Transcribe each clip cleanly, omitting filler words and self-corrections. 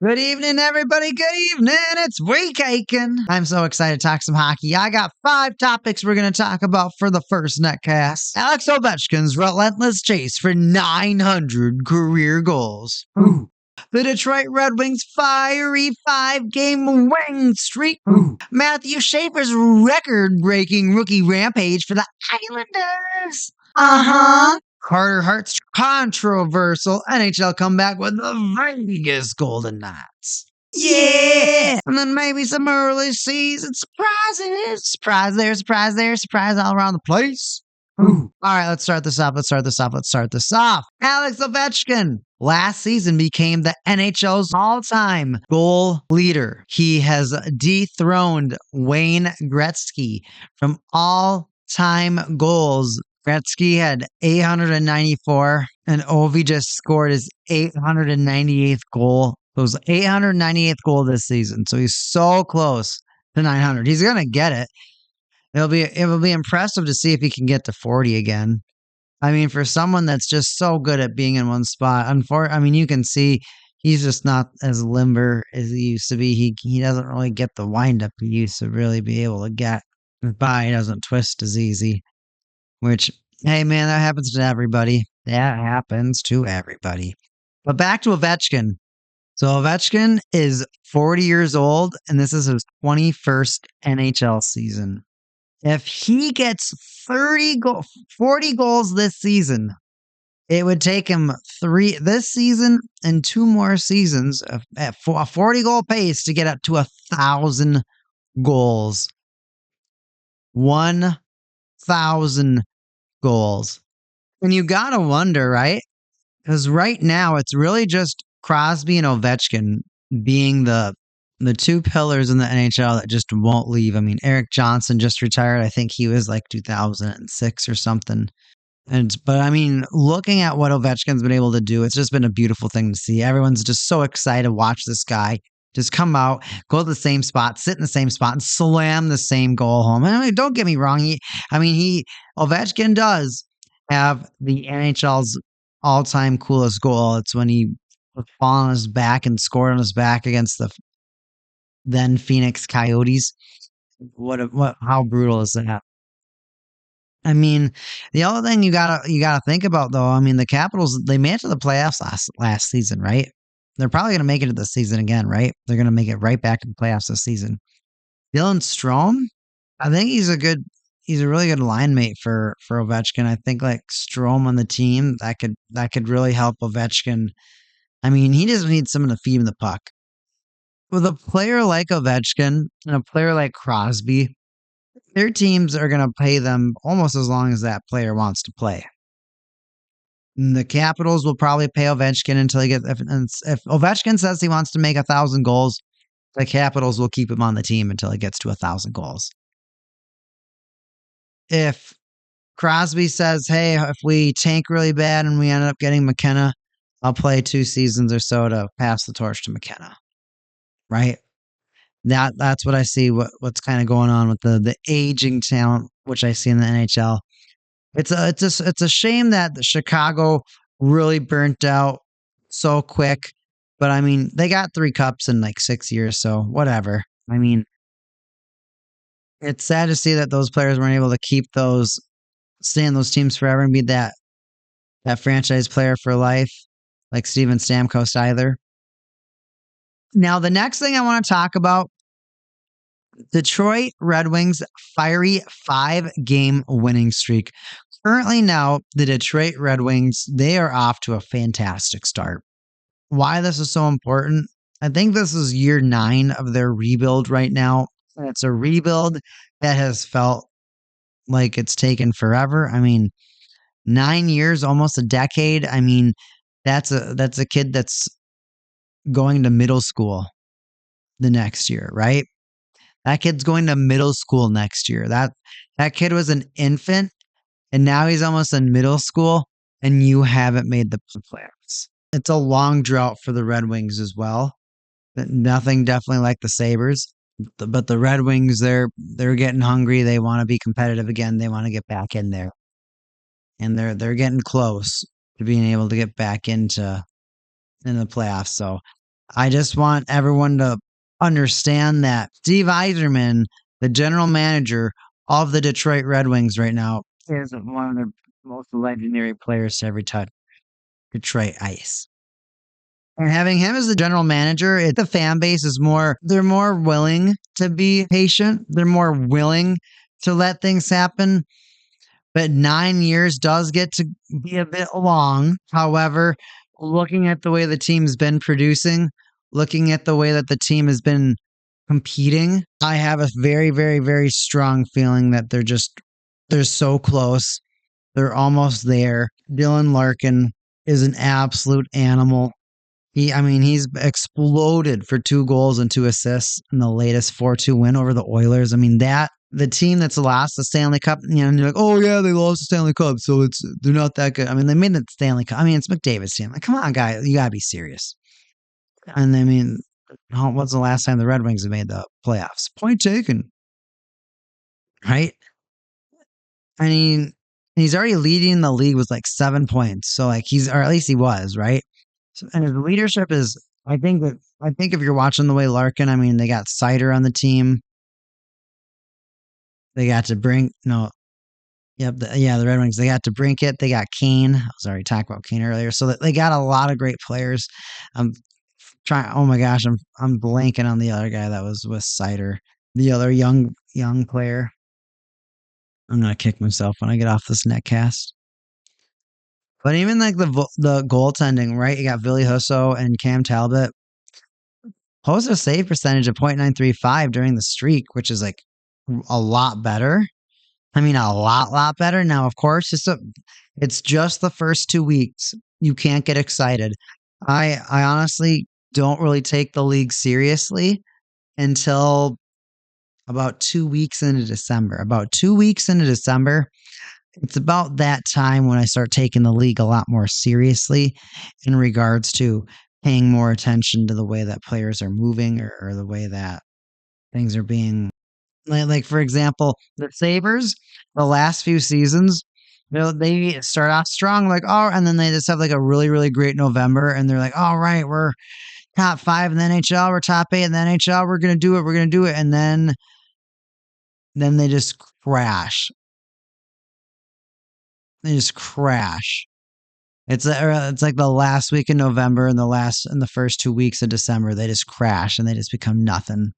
Good evening, everybody. Good evening. It's WeCake'n. I'm so excited to talk some hockey. I got 5 topics we're going to talk about for the first Netcast. Alex Ovechkin's relentless chase for 900 career goals. Ooh. The Detroit Red Wings' fiery 5-game winning streak. Ooh. Matthew Schaefer's record-breaking rookie rampage for the Islanders. Uh-huh. Carter Hart's controversial NHL comeback with the Vegas Golden Knights. Yeah! And then maybe some early season surprises. Surprise there, surprise there, surprise all around the place. Ooh. All right, let's start this off. Alex Ovechkin last season became the NHL's all-time goal leader. He has dethroned Wayne Gretzky from all-time goals. Gretzky had 894, and Ovi just scored his 898th goal. It was 898th goal this season, so he's so close to 900. He's gonna get it. It will be impressive to see if he can get to 40 again. I mean, for someone that's just so good at being in one spot, you can see he's just not as limber as he used to be. He doesn't really get the windup he used to really be able to get. His body doesn't twist as easy. Which, hey man, that happens to everybody. That happens to everybody. But back to Ovechkin. So Ovechkin is 40 years old, and this is his 21st NHL season. If he gets 40 goals this season, it would take him 3 this season and 2 more seasons at a 40-goal pace to get up to 1,000 goals. 1,000 goals. And you gotta wonder, right? Because right now it's really just Crosby and Ovechkin being the 2 pillars in the NHL that just won't leave. I mean, Eric Johnson just retired. I think he was like 2006 or something. But I mean, looking at what Ovechkin's been able to do, it's just been a beautiful thing to see. Everyone's just so excited to watch this guy just come out, go to the same spot, sit in the same spot, and slam the same goal home. I mean, don't get me wrong. Ovechkin does have the NHL's all-time coolest goal. It's when he was falling on his back and scored on his back against the then Phoenix Coyotes. How brutal is that? I mean, the other thing you gotta think about though, I mean, the Capitals, they made it to the playoffs last season, right? They're probably gonna make it to the season again, right? They're gonna make it right back to the playoffs this season. Dylan Strome, I think he's a really good line mate for Ovechkin. I think like Strome on the team that could really help Ovechkin. I mean, he just needs someone to feed him the puck. With a player like Ovechkin and a player like Crosby, their teams are going to pay them almost as long as that player wants to play. And the Capitals will probably pay Ovechkin until he gets. If Ovechkin says he wants to make 1,000 goals, the Capitals will keep him on the team until he gets to 1,000 goals. If Crosby says, "Hey, if we tank really bad and we end up getting McKenna, I'll play 2 seasons or so to pass the torch to McKenna." Right? That's what I see. What's kind of going on with the aging talent, which I see in the NHL. It's a shame that the Chicago really burnt out so quick. But I mean, they got 3 cups in like 6 years, so whatever. I mean, it's sad to see that those players weren't able to stay in those teams forever and be that franchise player for life, like Steven Stamkos either. Now, the next thing I want to talk about, Detroit Red Wings' fiery 5-game winning streak. Currently now, the Detroit Red Wings, they are off to a fantastic start. Why this is so important? I think this is year 9 of their rebuild right now. And it's a rebuild that has felt like it's taken forever. I mean, 9 years, almost a decade. I mean, that's a kid that's going to middle school the next year, right? That kid's going to middle school next year. That kid was an infant, and now he's almost in middle school, and you haven't made the playoffs. It's a long drought for the Red Wings as well. Nothing definitely like the Sabres, but the Red Wings, they're getting hungry. They want to be competitive again. They want to get back in there, and they're getting close to being able to get back in the playoffs. So I just want everyone to understand that Steve Eiserman, the general manager of the Detroit Red Wings right now, is one of the most legendary players to ever touch Detroit ice. And having him as the general manager, the fan base is they're more willing to be patient. They're more willing to let things happen. But 9 years does get to be a bit long. However, looking at the way the team's been producing, looking at the way that the team has been competing, I have a very, very, very strong feeling that they're so close. They're almost there. Dylan Larkin is an absolute animal. He's exploded for 2 goals and 2 assists in the latest 4-2 win over the Oilers. The team that's lost the Stanley Cup, and you're like, oh yeah, they lost the Stanley Cup, so they're not that good. They made the Stanley Cup. It's McDavid's team. Like, come on, guy, you gotta be serious. And what's the last time the Red Wings have made the playoffs? Point taken, right? He's already leading the league with like 7 points. So or at least he was, right? So, and his leadership is, I think if you're watching the way Larkin, they got Cider on the team. They got to bring no, yep, the Red Wings. They got to Brinkett. They got Kane. I was already talking about Kane earlier. So they got a lot of great players. I'm trying. Oh my gosh, I'm blanking on the other guy that was with Cider. The other young player. I'm gonna kick myself when I get off this netcast. But even like the goaltending, right? You got Billy Husso and Cam Talbot. Husso's save percentage of .935 during the streak, which is like a lot better. A lot better. Now, of course, it's just the first 2 weeks. You can't get excited. I honestly don't really take the league seriously until about 2 weeks into December. About 2 weeks into December, it's about that time when I start taking the league a lot more seriously in regards to paying more attention to the way that players are moving or the way that things are being. Like for example, the Sabres, the last few seasons, they start off strong, and then they just have like a really, really great November, and they're like, all right, we're top 5 in the NHL, we're top 8 in the NHL, we're gonna do it, and then they just crash. They just crash. It's like the last week in November and the first 2 weeks of December, they just crash and they just become nothing.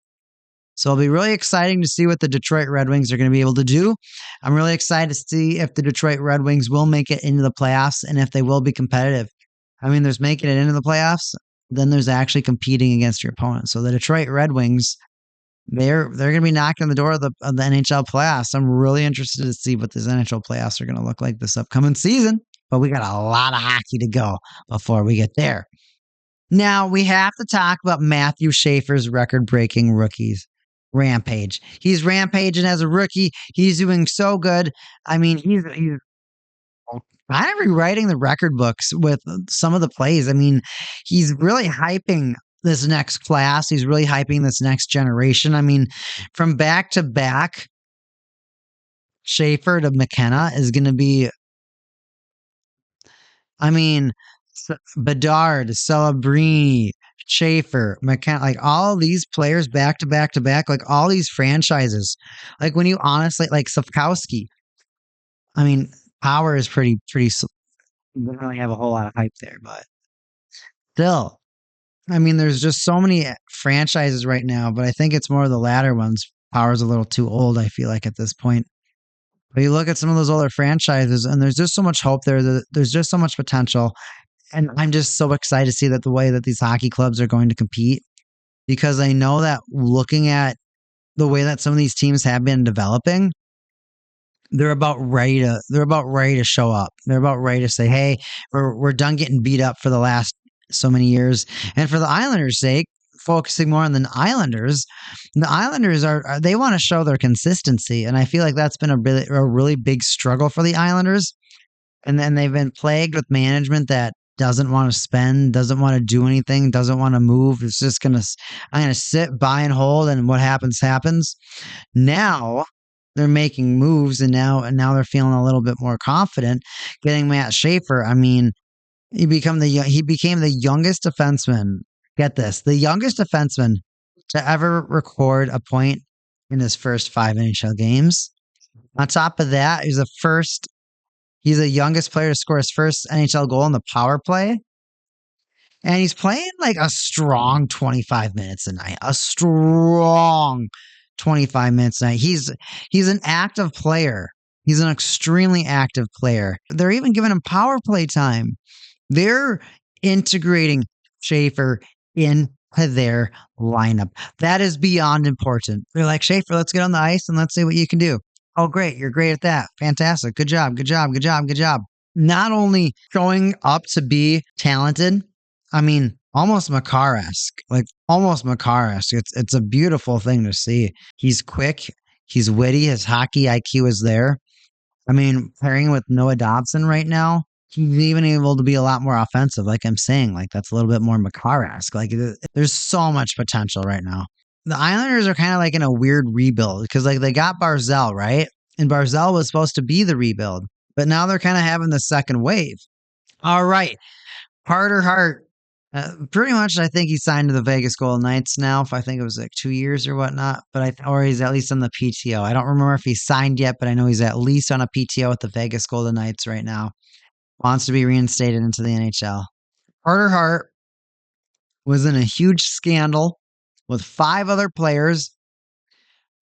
So it'll be really exciting to see what the Detroit Red Wings are going to be able to do. I'm really excited to see if the Detroit Red Wings will make it into the playoffs and if they will be competitive. There's making it into the playoffs, then there's actually competing against your opponent. So the Detroit Red Wings, they're going to be knocking on the door of the NHL playoffs. I'm really interested to see what these NHL playoffs are going to look like this upcoming season. But we got a lot of hockey to go before we get there. Now we have to talk about Matthew Schaefer's record-breaking rookies. Rampage. He's rampaging as a rookie. He's doing so good. He's kind of rewriting the record books with some of the plays. He's really hyping this next class. He's really hyping this next generation. From back to back, Schaefer to McKenna is going to be. Bedard, Celebrini, Schaefer, McKenna, like all these players back to back to back, like all these franchises. Like when you honestly, like Safkowski, Power is pretty, doesn't really have a whole lot of hype there, but still, there's just so many franchises right now, but I think it's more of the latter ones. Power's a little too old, I feel like, at this point. But you look at some of those older franchises, and there's just so much hope there. There's just so much potential. And I'm just so excited to see that the way that these hockey clubs are going to compete, because I know that looking at the way that some of these teams have been developing, they're about ready to show up. They're about ready to say, hey, we're done getting beat up for the last so many years. And for the Islanders' sake, focusing more on the Islanders they want to show their consistency. And I feel like that's been a really big struggle for the Islanders. And then they've been plagued with management that doesn't want to spend, doesn't want to do anything, doesn't want to move. It's just I'm going to sit, buy and hold, and what happens. Now they're making moves, and now they're feeling a little bit more confident. Getting Matt Schaefer, he became the youngest defenseman Get this, the youngest defenseman to ever record a point in his first 5 NHL games. On top of that, he's the youngest player to score his first NHL goal in the power play. And he's playing like a strong 25 minutes a night. A strong 25 minutes a night. He's an active player. He's an extremely active player. They're even giving him power play time. They're integrating Schaefer into their lineup. That is beyond important. They're like, Schaefer, let's get on the ice and let's see what you can do. Oh, great. You're great at that. Fantastic. Good job. Good job. Good job. Good job. Not only showing up to be talented, I mean, almost Makar-esque. Like almost Makar-esque. It's a beautiful thing to see. He's quick. He's witty. His hockey IQ is there. I mean, pairing with Noah Dobson right now, he's even able to be a lot more offensive. Like I'm saying, like that's a little bit more Makar-esque. Like there's so much potential right now. The Islanders are kind of like in a weird rebuild because like they got Barzell, right? And Barzell was supposed to be the rebuild, but now they're kind of having the second wave. All right. Carter Hart. Pretty much, I think he signed to the Vegas Golden Knights now. If I think it was like 2 years or whatnot, or he's at least on the PTO. I don't remember if he's signed yet, but I know he's at least on a PTO with the Vegas Golden Knights right now. Wants to be reinstated into the NHL. Carter Hart was in a huge scandal with 5 other players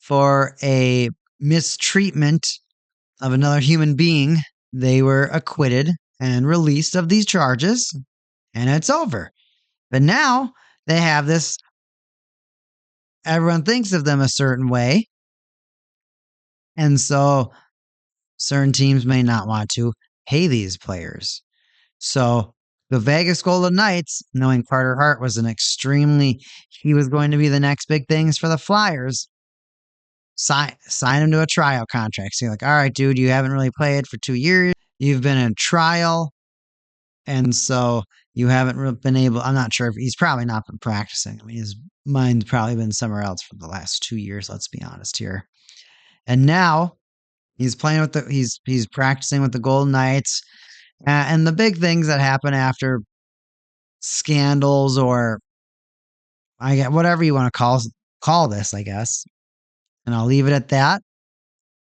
for a mistreatment of another human being. They were acquitted and released of these charges, and it's over. But now they have this, everyone thinks of them a certain way. And so certain teams may not want to pay these players. So the Vegas Golden Knights, knowing Carter Hart was he was going to be the next big things for the Flyers, sign him to a trial contract. So you're like, all right, dude, you haven't really played for 2 years. You've been in trial. And so you haven't been able, I'm not sure if he's probably not been practicing. I mean, his mind's probably been somewhere else for the last 2 years, let's be honest here. And now he's playing with he's practicing with the Golden Knights. And the big things that happen after scandals, or I get whatever you want to call this, I guess. And I'll leave it at that.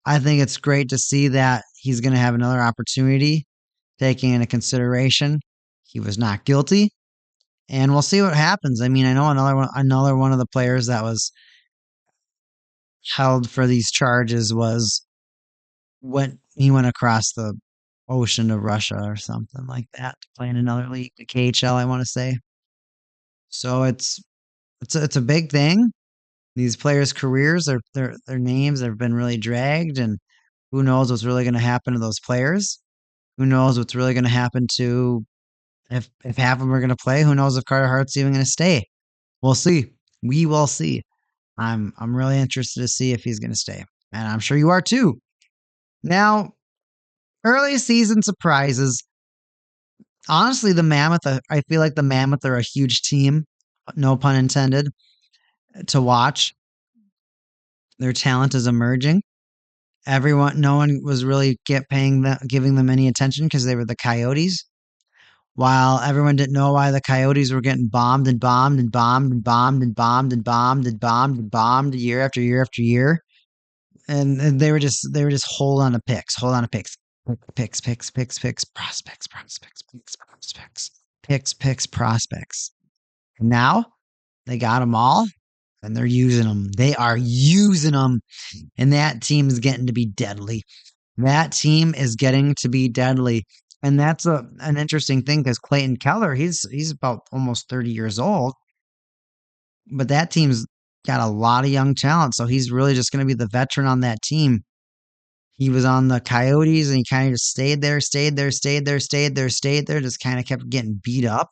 I think it's great to see that he's going to have another opportunity, taking into consideration he was not guilty, and we'll see what happens. I mean, I know another one of the players that was held for these charges when he went across the ocean to Russia or something like that to play in another league, the KHL, I want to say. So it's a big thing. These players' careers, their names have been really dragged, and who knows what's really going to happen to those players? Who knows what's really going to happen to if half of them are going to play? Who knows if Carter Hart's even going to stay? We'll see. We will see. I'm really interested to see if he's going to stay, and I'm sure you are too. Now, early season surprises. Honestly, the Mammoth. I feel like the Mammoth are a huge team. No pun intended. To watch, their talent is emerging. No one was really giving them any attention because they were the Coyotes. While everyone didn't know why the Coyotes were getting bombed and bombed and bombed and bombed and bombed and bombed and bombed and bombed year after year after year. And they were just hold on to picks, prospects. And now they got them all, and they're using them. They are using them, and that team is getting to be deadly. That team is getting to be deadly. And that's an interesting thing because Clayton Keller, he's about almost 30 years old, but that team's got a lot of young talent. So he's really just going to be the veteran on that team. He was on the Coyotes and he kind of just stayed there, just kind of kept getting beat up.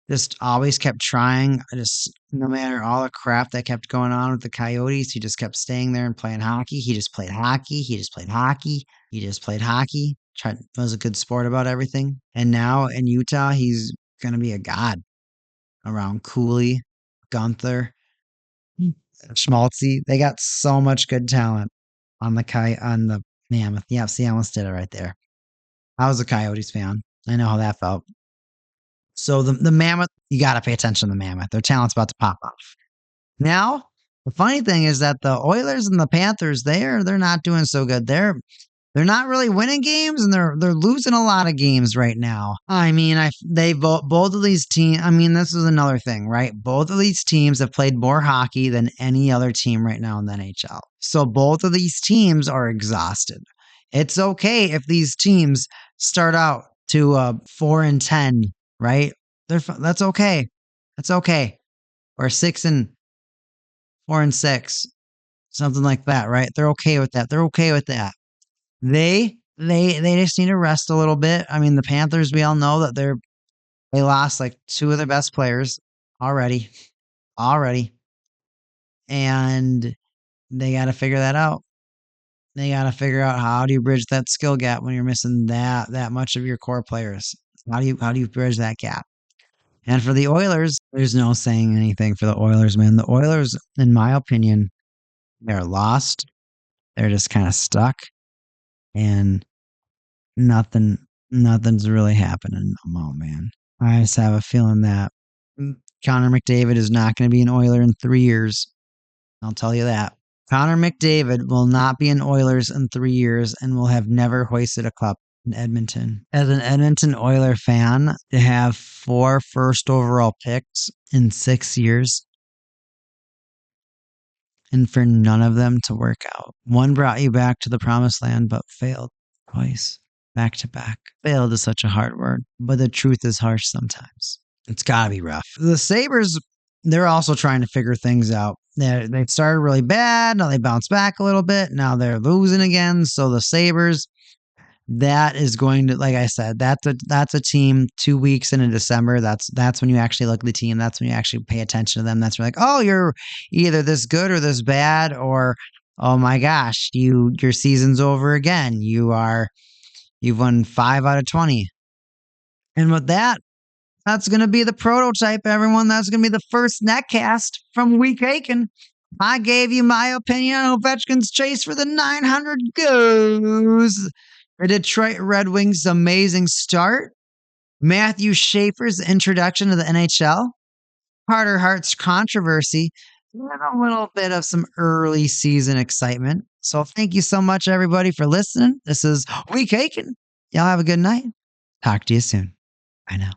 Just always kept trying. Just no matter all the crap that kept going on with the Coyotes, he just kept staying there and playing hockey. He just played hockey. Was a good sport about everything. And now in Utah, he's gonna be a god around Cooley, Gunther, Schmaltzy. They got so much good talent on the Mammoth. Yeah, see, I almost did it right there. I was a Coyotes fan. I know how that felt. So the Mammoth, you got to pay attention to the Mammoth. Their talent's about to pop off. Now, the funny thing is that the Oilers and the Panthers, they're not doing so good. They're not really winning games, and they're losing a lot of games right now. I mean, both of these teams. I mean, this is another thing, right? Both of these teams have played more hockey than any other team right now in the NHL. So both of these teams are exhausted. It's okay if these teams start out to 4-10, right? That's okay. That's okay. Or 4-6, something like that, right? They're okay with that. They're okay with that. They just need to rest a little bit. I mean, the Panthers, we all know that they lost like two of their best players already, and they got to figure that out. They got to figure out how do you bridge that skill gap when you're missing that much of your core players. How do you bridge that gap? And for the Oilers, there's no saying anything for the Oilers, man. The Oilers, in my opinion, they're lost. They're just kind of stuck, and nothing's really happening no more, man. I just have a feeling that Connor McDavid is not going to be an Oiler in 3 years. I'll tell you that. Connor McDavid will not be an Oilers in 3 years and will have never hoisted a cup in Edmonton. As an Edmonton Oiler fan, to have 4 first overall picks in 6 years and for none of them to work out. One brought you back to the promised land but failed twice. Back to back. Failed is such a hard word, but the truth is harsh sometimes. It's got to be rough. The Sabres, they're also trying to figure things out. They started really bad. Now they bounced back a little bit. Now they're losing again. So the Sabres, that is going to, like I said, that's a team 2 weeks into December. That's when you actually look at the team. That's when you actually pay attention to them. That's when you're like, oh, you're either this good or this bad, or oh my gosh, your season's over again. You've won 5 out of 20. And with that, that's going to be the prototype, everyone. That's going to be the first netcast from WeCake'n. I gave you my opinion on Ovechkin's chase for the 900 goes. The Detroit Red Wings' amazing start. Matthew Schaefer's introduction to the NHL. Carter Hart's controversy. And a little bit of some early season excitement. So thank you so much, everybody, for listening. This is WeCake'n. Y'all have a good night. Talk to you soon. Bye now.